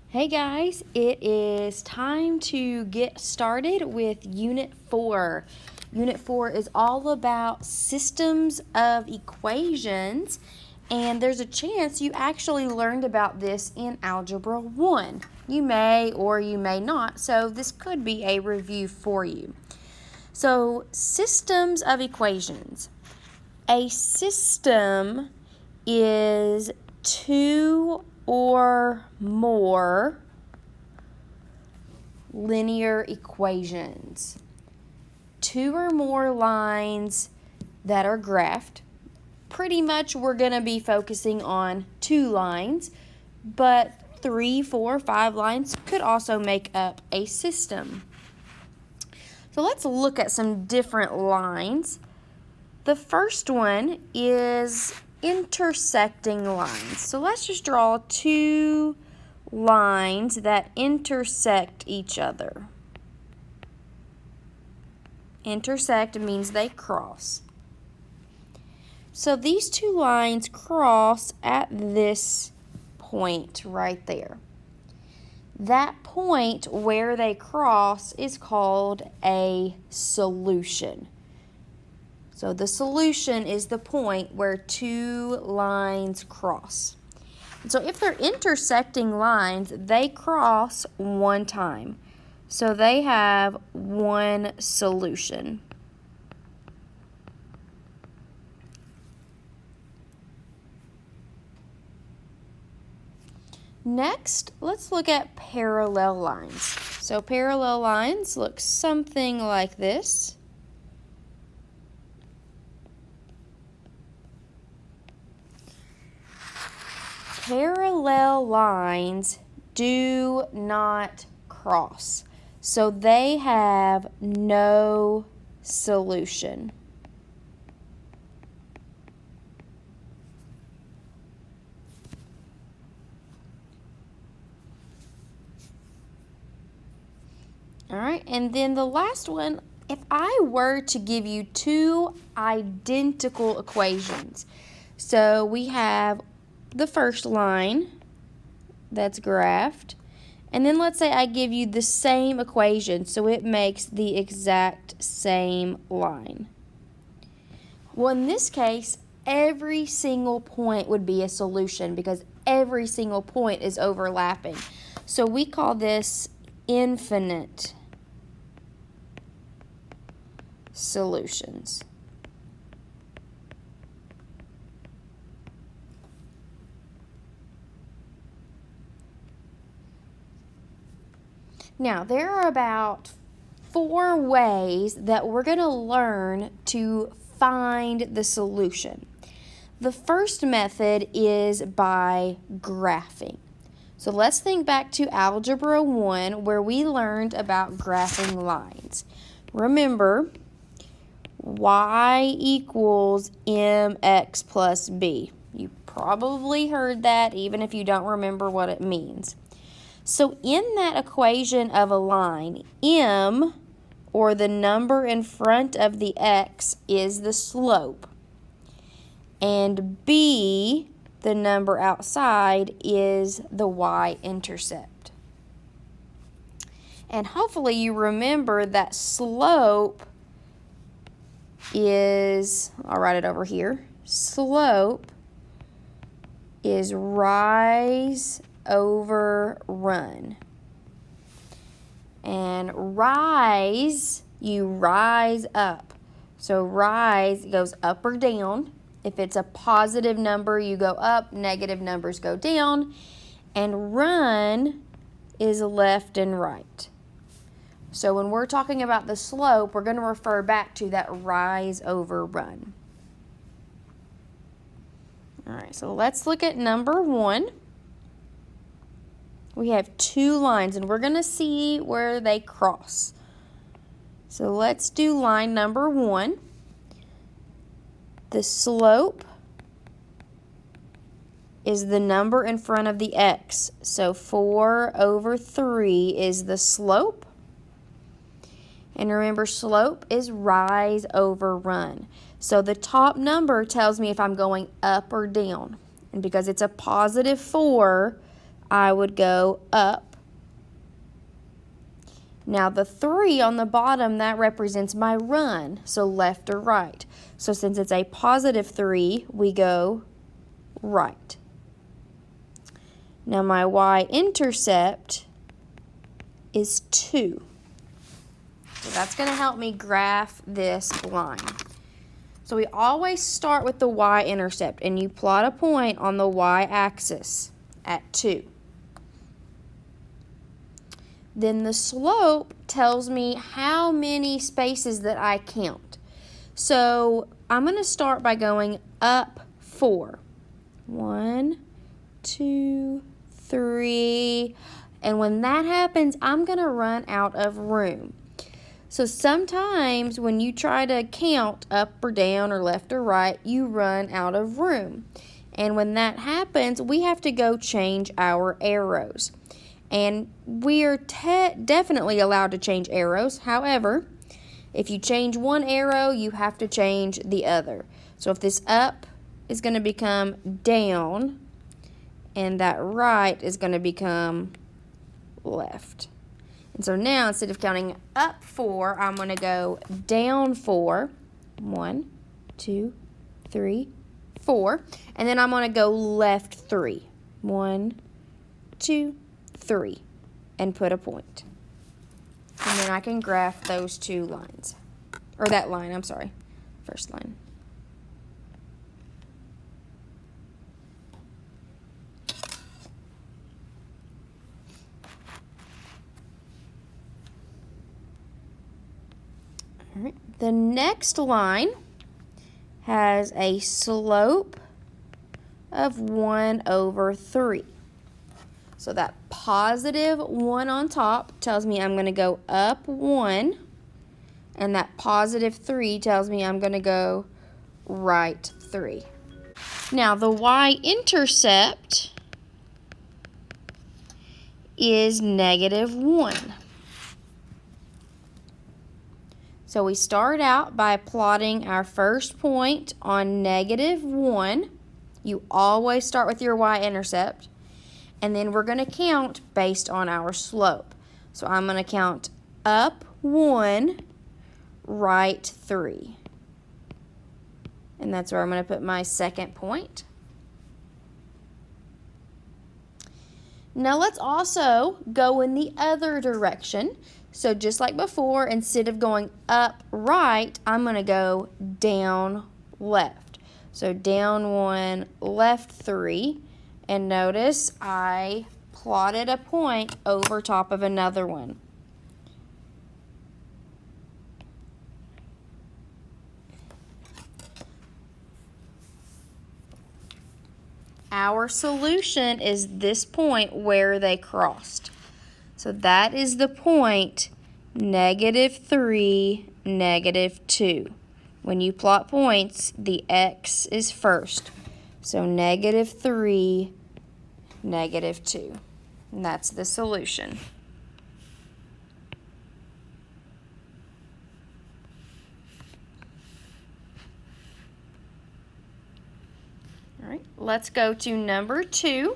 Hey guys, it is time to get started with Unit 4. Unit 4 is all about systems of equations, and there's a chance you actually learned about this in Algebra 1. You may or you may not, so this could be a review for you. So, systems of equations. A system is two or more linear equations. Two or more lines that are graphed. Pretty much we're going to be focusing on 2 lines, but 3, 4, 5 lines could also make up a system. So let's look at some different lines. The first one is intersecting lines. So let's just draw 2 lines that intersect each other. Intersect means they cross. So these 2 lines cross at this point right there. That point where they cross is called a solution. So the solution is the point where 2 lines cross. And so if they're intersecting lines, they cross 1 time. So they have 1 solution. Next, let's look at parallel lines. So parallel lines look something like this. Parallel lines do not cross, so they have no solution. All right, and then the last one, if I were to give you 2 identical equations, so we have the first line that's graphed, and then let's say I give you the same equation, so it makes the exact same line. Well, in this case, every single point would be a solution because every single point is overlapping. So we call this infinite solutions. Now, there are about 4 ways that we're going to learn to find the solution. The first method is by graphing. So let's think back to Algebra 1 where we learned about graphing lines. Remember, y equals mx plus b. You probably heard that even if you don't remember what it means. So in that equation of a line, m, or the number in front of the x, is the slope. And b, the number outside, is the y-intercept. And hopefully you remember that slope is, I'll write it over here, slope is rise over run. And rise, you rise up. So rise goes up or down. If it's a positive number, you go up, negative numbers go down. And run is left and right. So when we're talking about the slope, we're going to refer back to that rise over run. All right, so let's look at number 1. We have 2 lines, and we're going to see where they cross. So let's do line number 1. The slope is the number in front of the x. So 4 over 3 is the slope. And remember, slope is rise over run. So the top number tells me if I'm going up or down. And because it's a positive 4, I would go up. Now the 3 on the bottom, that represents my run, so left or right. So since it's a positive 3, we go right. Now my y-intercept is 2. So that's going to help me graph this line. So we always start with the y-intercept, and you plot a point on the y-axis at 2. Then the slope tells me how many spaces that I count. So I'm going to start by going up 4. 1, 2, 3. And when that happens, I'm going to run out of room. So sometimes when you try to count up or down or left or right, you run out of room. And when that happens, we have to go change our arrows. And we are definitely allowed to change arrows. However, if you change one arrow, you have to change the other. So if this up is going to become down, and that right is going to become left. And so now, instead of counting up 4, I'm going to go down 4. 1, 2, 3, 4. And then I'm going to go left 3. 1, 2, 3. And put a point. And then I can graph those two lines. Or that line, I'm sorry. First line. All right. The next line has a slope of 1 over 3. So that positive 1 on top tells me I'm going to go up 1, and that positive 3 tells me I'm going to go right 3. Now the y-intercept is -1. So we start out by plotting our first point on -1. You always start with your y-intercept. And then we're going to count based on our slope. So I'm going to count up 1, right 3. And that's where I'm going to put my second point. Now let's also go in the other direction. So just like before, instead of going up right, I'm going to go down left. So down 1, left 3. And notice I plotted a point over top of another one. Our solution is this point where they crossed. So that is the point -3, -2. When you plot points, the x is first. So -3, -2. And that's the solution. All right, let's go to number 2.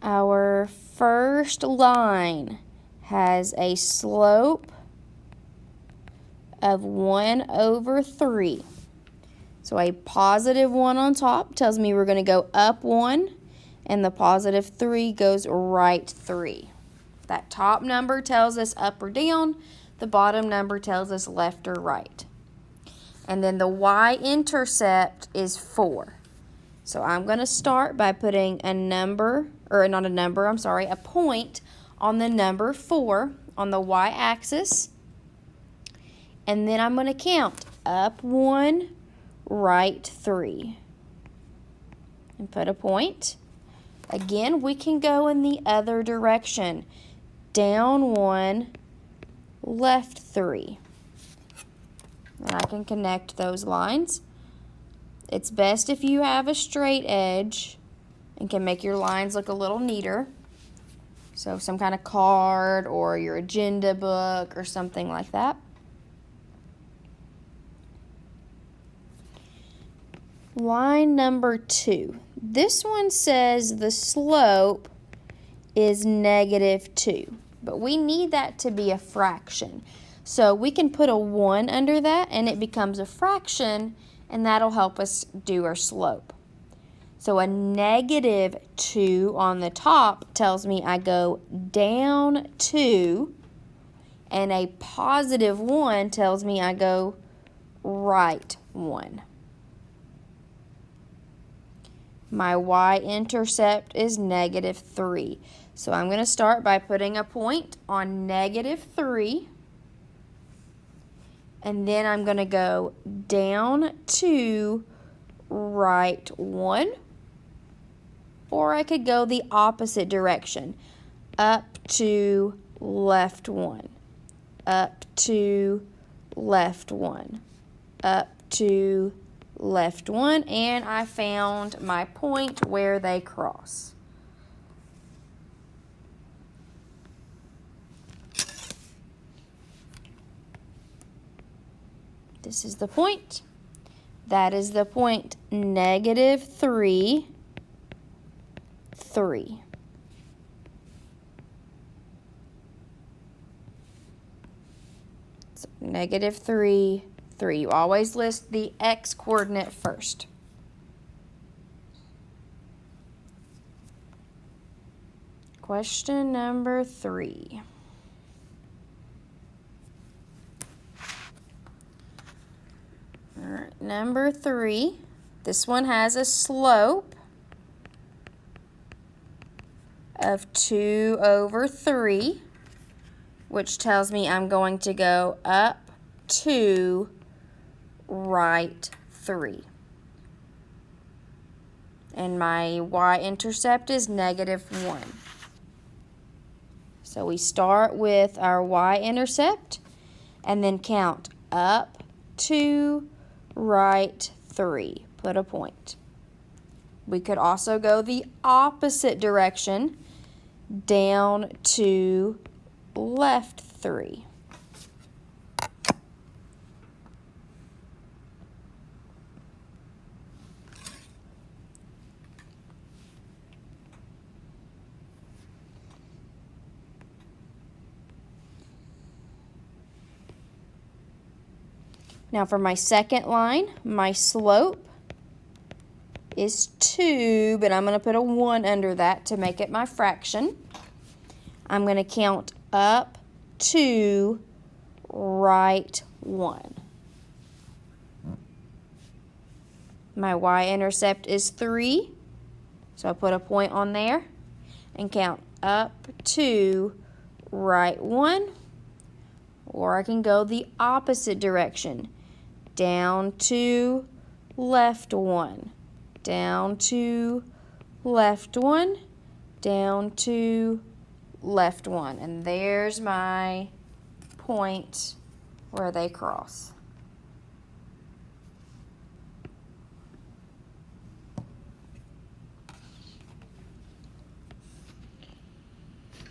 Our first line has a slope of 1 over 3. So a positive 1 on top tells me we're going to go up 1, and the positive 3 goes right 3. That top number tells us up or down. The bottom number tells us left or right. And then the y-intercept is 4. So I'm going to start by putting a number, or not a number, I'm sorry, a point on the number 4 on the y-axis. And then I'm going to count up 1, right 3. And put a point. Again, we can go in the other direction. Down 1, left 3. And I can connect those lines. It's best if you have a straight edge and can make your lines look a little neater. So some kind of card or your agenda book or something like that. Line number 2. This one says the slope is -2, but we need that to be a fraction. So we can put a 1 under that and it becomes a fraction, and that'll help us do our slope. So a -2 on the top tells me I go down 2, and a +1 tells me I go right 1. My y-intercept is -3. So I'm going to start by putting a point on -3. And then I'm going to go down 2, right 1. Or I could go the opposite direction. Up 2, left 1. Up 2, left 1. Up 2, left 1. And I found my point where they cross. This is the point. That is the point -3, 3. So -3, 3. You always list the x coordinate first. Question number 3. All right, number 3. This one has a slope of 2/3, which tells me I'm going to go up 2, right 3. And my y-intercept is -1. So we start with our y-intercept and then count up 2, right 3. Put a point. We could also go the opposite direction, down 2, left 3. Now for my second line, my slope is 2, but I'm going to put a 1 under that to make it my fraction. I'm going to count up 2, right 1. My y-intercept is 3, so I put a point on there and count up 2, right 1, or I can go the opposite direction. Down 2, left 1. Down 2, left 1. Down 2, left 1. And there's my point where they cross.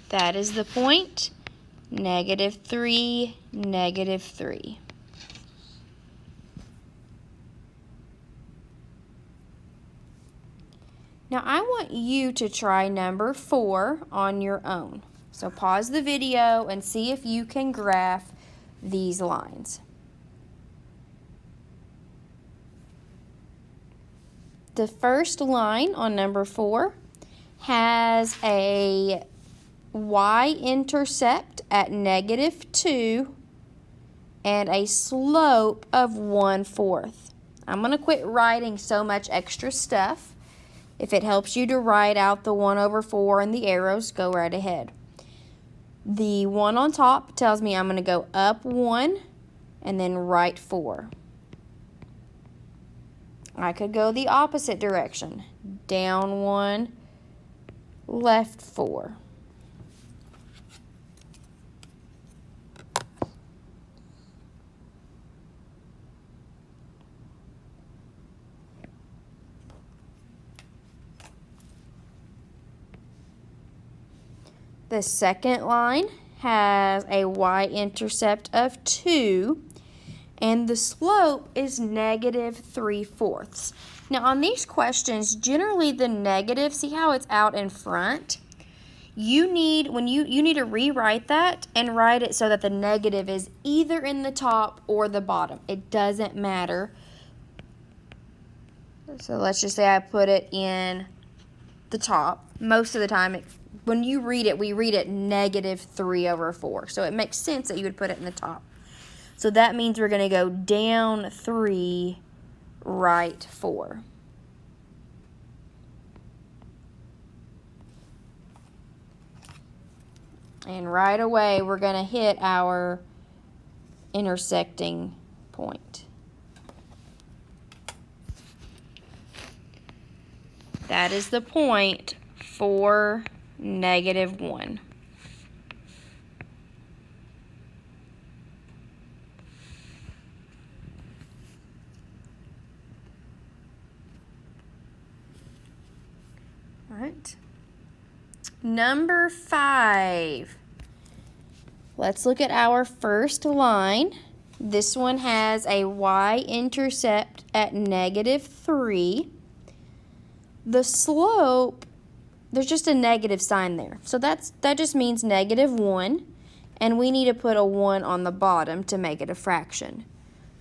That is the point, -3, -3. Now I want you to try number 4 on your own. So pause the video and see if you can graph these lines. The first line on number 4 has a y-intercept at -2 and a slope of 1/4. I'm going to quit writing so much extra stuff. If it helps you to write out the 1/4 and the arrows, go right ahead. The one on top tells me I'm going to go up 1 and then right 4. I could go the opposite direction. Down 1, left 4. The second line has a y-intercept of 2 and the slope is -3/4. Now on these questions, generally the negative, see how it's out in front? You need to rewrite that and write it so that the negative is either in the top or the bottom. It doesn't matter. So let's just say I put it in the top. Most of the time, when you read it, we read it -3/4. So it makes sense that you would put it in the top. So that means we're going to go down 3, right 4. And right away, we're going to hit our intersecting point. That is the point for -1. All right. Number 5. Let's look at our first line. This one has a y-intercept at -3. The slope, there's just a negative sign there. So that just means -1, and we need to put a 1 on the bottom to make it a fraction.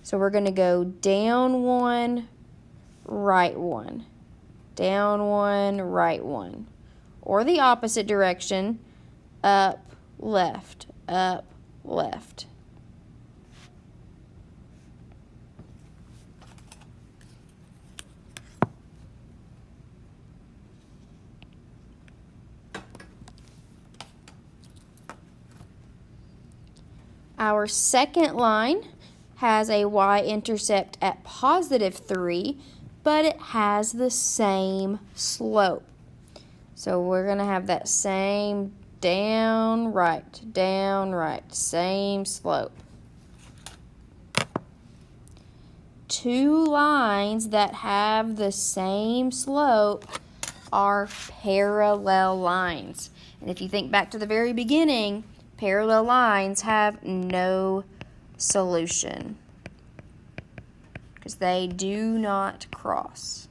So we're going to go down 1, right 1, down 1, right 1. Or the opposite direction, up, left, up, left. Our second line has a y-intercept at +3, but it has the same slope. So we're going to have that same down, right, same slope. Two lines that have the same slope are parallel lines. And if you think back to the very beginning, parallel lines have no solution because they do not cross.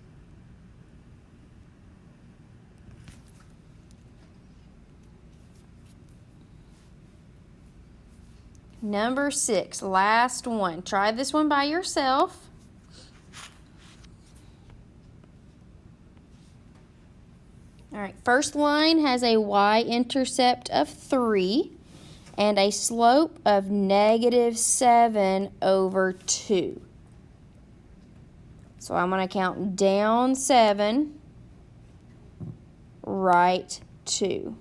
Number 6, last one. Try this one by yourself. All right, first line has a y-intercept of 3 and a slope of -7/2. So I'm going to count down 7, right 2.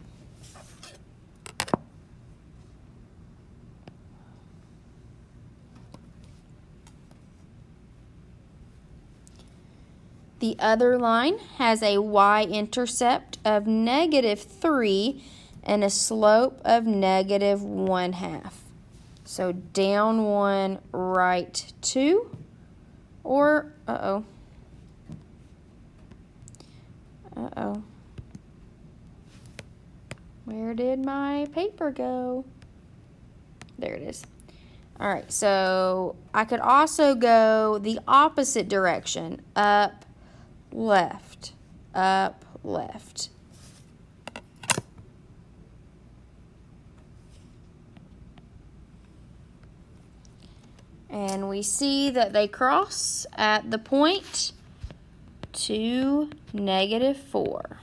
The other line has a y-intercept of -3 and a slope of -1/2. So down 1, right 2, or, where did my paper go? There it is. All right, so I could also go the opposite direction, up, left, up, left. And we see that they cross at the point 2, -4.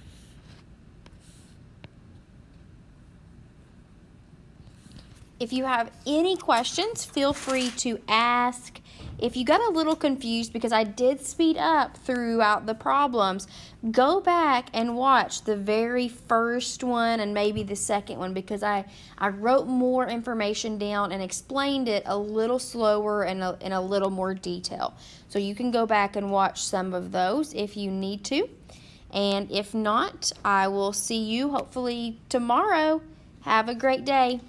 If you have any questions, feel free to ask. If you got a little confused because I did speed up throughout the problems, go back and watch the very first one and maybe the second one because I wrote more information down and explained it a little slower and in a little more detail. So you can go back and watch some of those if you need to. And if not, I will see you hopefully tomorrow. Have a great day.